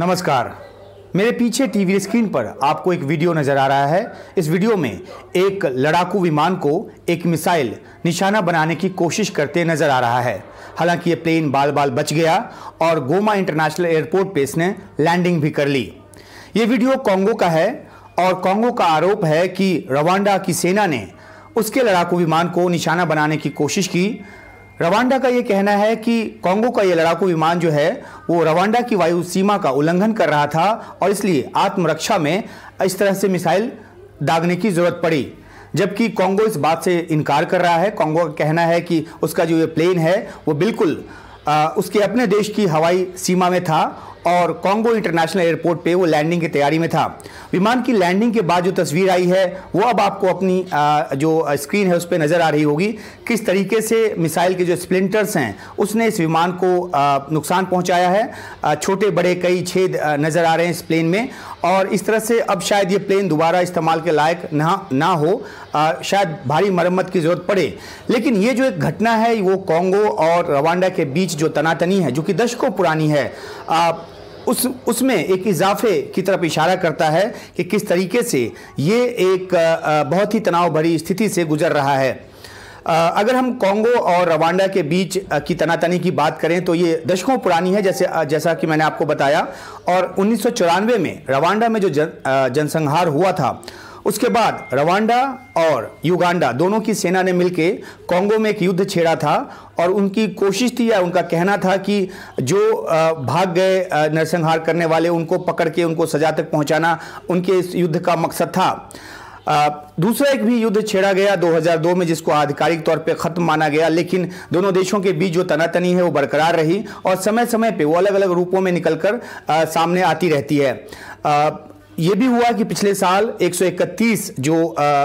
नमस्कार। मेरे पीछे टीवी स्क्रीन पर आपको एक वीडियो नजर आ रहा है। इस वीडियो में एक लड़ाकू विमान को एक मिसाइल निशाना बनाने की कोशिश करते नजर आ रहा है। हालांकि ये प्लेन बाल बाल बच गया और गोमा इंटरनेशनल एयरपोर्ट पे इसने लैंडिंग भी कर ली। ये वीडियो कांगो का है और कांगो का आरोप है कि रवांडा की सेना ने उसके लड़ाकू विमान को निशाना बनाने की कोशिश की। रवांडा का ये कहना है कि कांगो का ये लड़ाकू विमान जो है वो रवांडा की वायु सीमा का उल्लंघन कर रहा था और इसलिए आत्मरक्षा में इस तरह से मिसाइल दागने की जरूरत पड़ी, जबकि कांगो इस बात से इनकार कर रहा है। कांगो का कहना है कि उसका जो ये प्लेन है वो बिल्कुल उसके अपने देश की हवाई सीमा में था और कांगो इंटरनेशनल एयरपोर्ट पे वो लैंडिंग की तैयारी में था। विमान की लैंडिंग के बाद जो तस्वीर आई है वो अब आपको अपनी जो स्क्रीन है उस पर नज़र आ रही होगी। किस तरीके से मिसाइल के जो स्प्लिंटर्स हैं उसने इस विमान को नुकसान पहुंचाया है। छोटे बड़े कई छेद नज़र आ रहे हैं इस प्लेन में और इस तरह से अब शायद ये प्लेन दोबारा इस्तेमाल के लायक ना हो, शायद भारी मरम्मत की ज़रूरत पड़े। लेकिन ये जो एक घटना है वो कांगो और रवांडा के बीच जो तनातनी है जो कि दशकों पुरानी है उसमें एक इजाफे की तरफ इशारा करता है कि किस तरीके से ये एक बहुत ही तनाव भरी स्थिति से गुजर रहा है। अगर हम कांगो और रवांडा के बीच की तनातनी की बात करें तो ये दशकों पुरानी है, जैसा कि मैंने आपको बताया। और 1994 में रवांडा में जो जनसंहार हुआ था उसके बाद रवांडा और युगांडा दोनों की सेना ने मिलकर कांगो में एक युद्ध छेड़ा था और उनकी कोशिश थी या उनका कहना था कि जो भाग गए नरसंहार करने वाले उनको पकड़ के उनको सजा तक पहुंचाना उनके इस युद्ध का मकसद था। दूसरा एक भी युद्ध छेड़ा गया 2002 में जिसको आधिकारिक तौर पे ख़त्म माना गया, लेकिन दोनों देशों के बीच जो तनातनी है वो बरकरार रही और समय समय पे वो अलग अलग रूपों में निकलकर सामने आती रहती है। ये भी हुआ कि पिछले साल 131 जो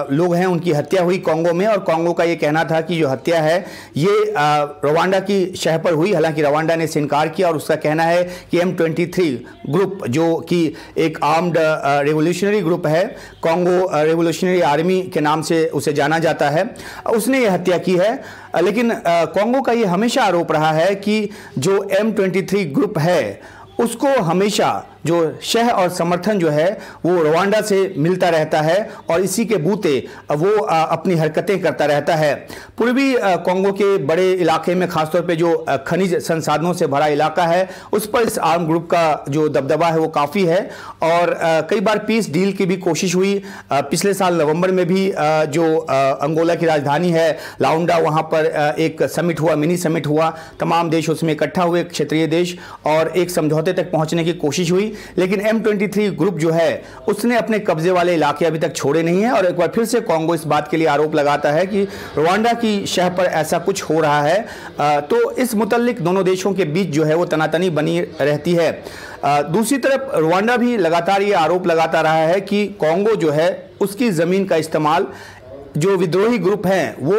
लोग हैं उनकी हत्या हुई कांगो में और कांगो का ये कहना था कि जो हत्या है ये रवांडा की शह पर हुई। हालांकि रवांडा ने इसे इनकार किया और उसका कहना है कि M23 ग्रुप जो कि एक आर्म्ड रेवोल्यूशनरी ग्रुप है, कांगो रेवोल्यूशनरी आर्मी के नाम से उसे जाना जाता है, उसने ये हत्या की है। लेकिन कांगो का ये हमेशा आरोप रहा है कि जो M23 ग्रुप है उसको हमेशा जो शह और समर्थन जो है वो रवांडा से मिलता रहता है और इसी के बूते वो अपनी हरकतें करता रहता है। पूर्वी कांगो के बड़े इलाके में खासतौर पे जो खनिज संसाधनों से भरा इलाका है उस पर इस आर्म ग्रुप का जो दबदबा है वो काफ़ी है और कई बार पीस डील की भी कोशिश हुई। पिछले साल नवंबर में भी जो अंगोला की राजधानी है लाउंडा, वहाँ पर एक समिट हुआ, मिनी समिट हुआ, तमाम देश उसमें इकट्ठा हुए, क्षेत्रीय देश, और एक समझौते तक पहुँचने की कोशिश हुई। लेकिन M23 ग्रुप जो है उसने अपने कब्जे वाले इलाके अभी तक छोड़े नहीं हैं और एक बार फिर से कांगो इस बात के लिए आरोप लगाता है कि रवांडा की शह पर ऐसा कुछ हो रहा है। तो इस मुतल्लिक दोनों देशों के बीच जो है वो तनातनी बनी रहती है। दूसरी तरफ रवांडा भी लगातार ये आरोप लगाता रहा है कि कांगो जो है उसकी ज़मीन का इस्तेमाल जो विद्रोही ग्रुप हैं वो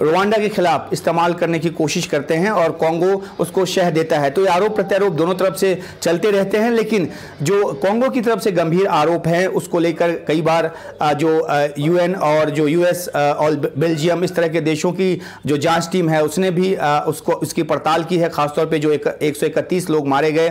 रवांडा के खिलाफ इस्तेमाल करने की कोशिश करते हैं और कांगो उसको शह देता है। तो ये आरोप प्रत्यारोप दोनों तरफ से चलते रहते हैं, लेकिन जो कांगो की तरफ से गंभीर आरोप है उसको लेकर कई बार जो UN और जो US और बेल्जियम इस तरह के देशों की जो जांच टीम है उसने भी उसकी पड़ताल की है। खासतौर पर जो 131 लोग मारे गए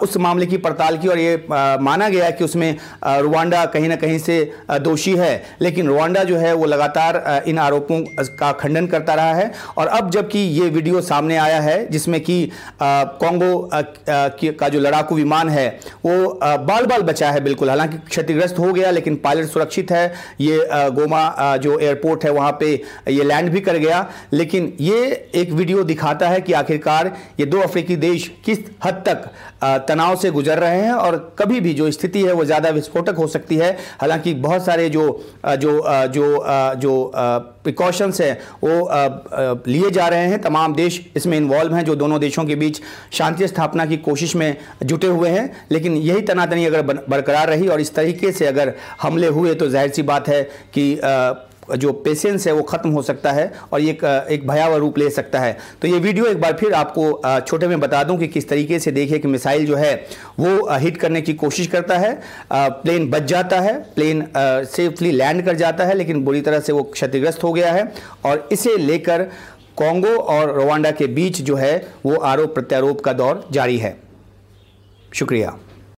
उस मामले की पड़ताल की और ये माना गया कि उसमें रवांडा कहीं ना कहीं से दोषी है। लेकिन रवांडा जो है वो लगातार इन आरोपों का खंडन करता रहा है और अब जबकि ये वीडियो सामने आया है जिसमें कि कांगो का जो लड़ाकू विमान है वो बाल बाल बचा है बिल्कुल, हालांकि क्षतिग्रस्त हो गया लेकिन पायलट सुरक्षित है। ये गोमा जो एयरपोर्ट है वहाँ पे ये लैंड भी कर गया। लेकिन ये एक वीडियो दिखाता है कि आखिरकार ये दो अफ्रीकी देश किस हद तक तनाव से गुजर रहे हैं और कभी भी जो स्थिति है वो ज़्यादा विस्फोटक हो सकती है। हालांकि बहुत सारे जो प्रिकॉशंस है वो लिए जा रहे हैं, तमाम देश इसमें इन्वॉल्व हैं जो दोनों देशों के बीच शांति स्थापना की कोशिश में जुटे हुए हैं। लेकिन यही तनातनी अगर बरकरार रही और इस तरीके से अगर हमले हुए तो जाहिर सी बात है कि जो पेशेंस है वो ख़त्म हो सकता है और ये एक भयावह रूप ले सकता है। तो ये वीडियो एक बार फिर आपको छोटे में बता दूं कि किस तरीके से देखिए कि मिसाइल जो है वो हिट करने की कोशिश करता है, प्लेन बच जाता है, प्लेन सेफली लैंड कर जाता है, लेकिन बुरी तरह से वो क्षतिग्रस्त हो गया है और इसे लेकर कांगो और रवांडा के बीच जो है वो आरोप प्रत्यारोप का दौर जारी है। शुक्रिया।